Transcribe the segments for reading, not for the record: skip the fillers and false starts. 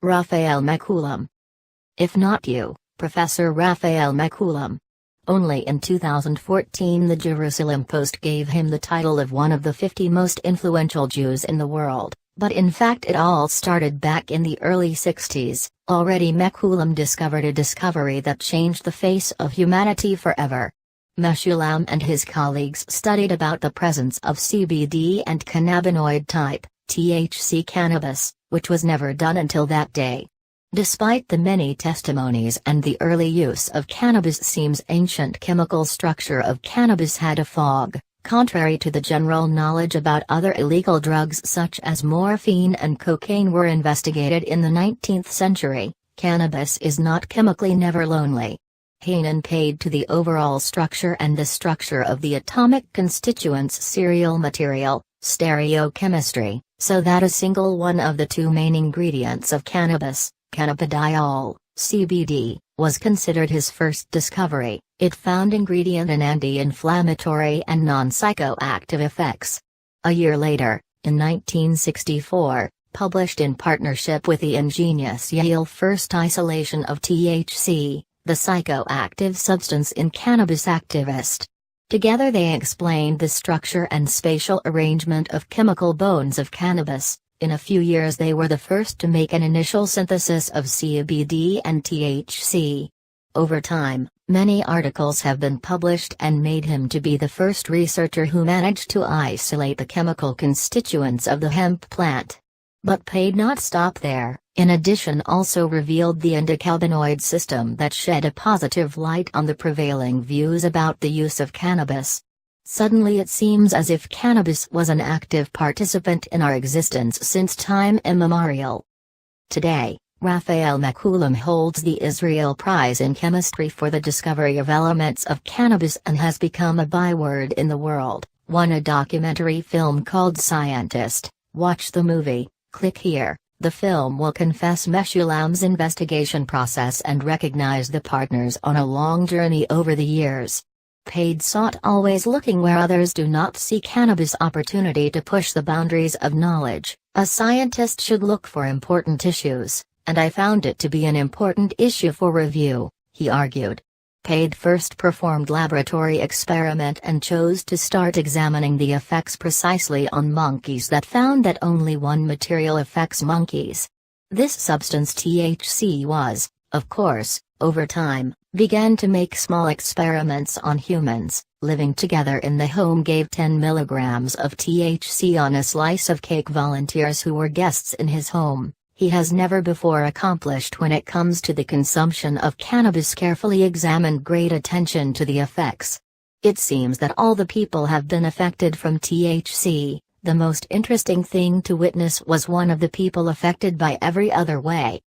Raphael Mechoulam. If not you, Professor Raphael Mechoulam. Only in 2014 the Jerusalem Post gave him the title of one of the 50 most influential Jews in the world, but in fact it all started back in the early 60s. Already Mechoulam discovered a discovery that changed the face of humanity forever. Mechoulam and his colleagues studied about the presence of CBD and cannabinoid type, THC cannabis, which was never done until that day. Despite the many testimonies and the early use of cannabis seems ancient chemical structure of cannabis had a fog, contrary to the general knowledge about other illegal drugs such as morphine and cocaine were investigated in the 19th century, cannabis is not chemically never lonely. Hainan paid to the overall structure and the structure of the atomic constituents serial material, stereochemistry, so that a single one of the two main ingredients of cannabis, cannabidiol, CBD, was considered his first discovery. It found ingredient and anti-inflammatory and non-psychoactive effects. A year later, in 1964, published in partnership with the ingenious Yale first isolation of THC, the psychoactive substance in cannabis activist. Together they explained the structure and spatial arrangement of chemical bones of cannabis. In a few years they were the first to make an initial synthesis of CBD and THC. Over time, many articles have been published and made him to be the first researcher who managed to isolate the chemical constituents of the hemp plant. But Pade not stop there, in addition also revealed the endocannabinoid system that shed a positive light on the prevailing views about the use of cannabis. Suddenly it seems as if cannabis was an active participant in our existence since time immemorial. Today, Raphael Mechoulam holds the Israel Prize in Chemistry for the discovery of elements of cannabis and has become a byword in the world. Won a documentary film called Scientist. Watch the movie, click here. The film will confess Mechoulam's investigation process and recognize the partners on a long journey over the years. Pade sought always looking where others do not see cannabis opportunity to push the boundaries of knowledge. A scientist should look for important issues, and I found it to be an important issue for review, he argued. Pade first performed laboratory experiment and chose to start examining the effects precisely on monkeys that found that only one material affects monkeys. This substance THC was, of course, over time, began to make small experiments on humans. Living together in the home gave 10 milligrams of THC on a slice of cake volunteers who were guests in his home. He has never before accomplished when it comes to the consumption of cannabis carefully examined great attention to the effects. It seems that all the people have been affected from THC. The most interesting thing to witness was one of the people affected by every other way.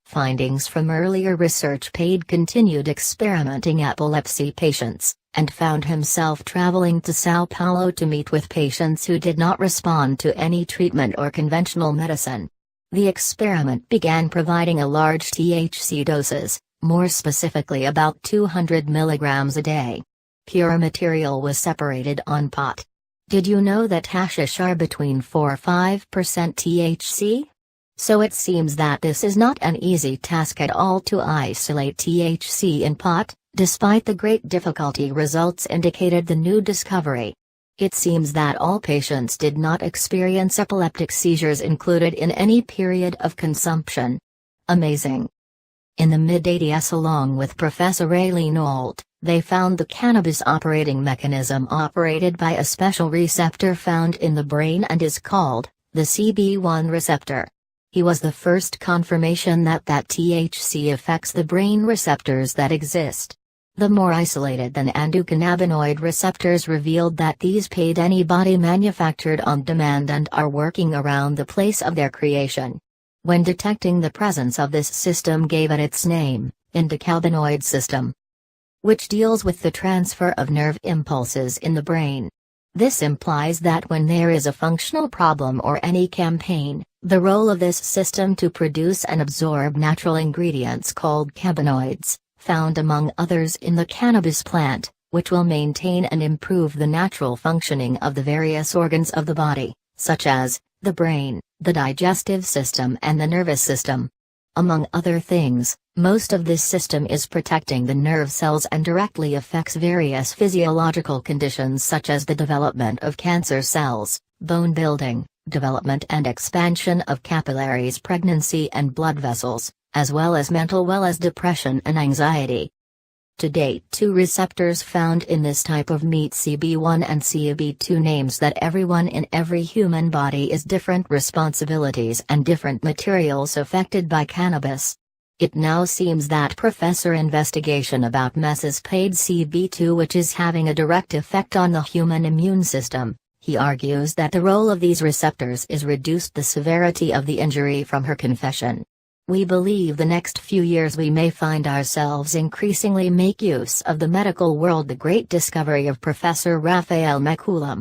Findings from earlier research. Pade continued experimenting epilepsy patients, and found himself traveling to Sao Paulo to meet with patients who did not respond to any treatment or conventional medicine. The experiment began providing a large THC doses, more specifically about 200 milligrams a day. Pure material was separated on pot. Did you know that hashish are between 4–5% THC? So it seems that this is not an easy task at all to isolate THC in pot, despite the great difficulty. Results indicated the new discovery. It seems that all patients did not experience epileptic seizures included in any period of consumption. Amazing. In the mid-80s, along with Professor Aileen Holt, they found the cannabis operating mechanism operated by a special receptor found in the brain and is called the CB1 receptor. He was the first confirmation that THC affects the brain receptors that exist. The more isolated than endocannabinoid receptors revealed that these Pade antibody manufactured on demand and are working around the place of their creation. When detecting the presence of this system gave it its name, endocannabinoid system, which deals with the transfer of nerve impulses in the brain. This implies that when there is a functional problem or any campaign, the role of this system to produce and absorb natural ingredients called cannabinoids, found among others in the cannabis plant, which will maintain and improve the natural functioning of the various organs of the body, such as the brain, the digestive system and the nervous system. Among other things, most of this system is protecting the nerve cells and directly affects various physiological conditions such as the development of cancer cells, bone building, development and expansion of capillaries, pregnancy and blood vessels, as well as mental well as depression and anxiety. To date, 2 receptors found in this type of meat, CB1 and CB2, names that everyone in every human body is different responsibilities and different materials affected by cannabis. It now seems that Professor investigation about MES's paid CB2, which is having a direct effect on the human immune system. He argues that the role of these receptors is reduced the severity of the injury from her confession. We believe the next few years we may find ourselves increasingly make use of the medical world. The great discovery of Professor Raphael Mechoulam.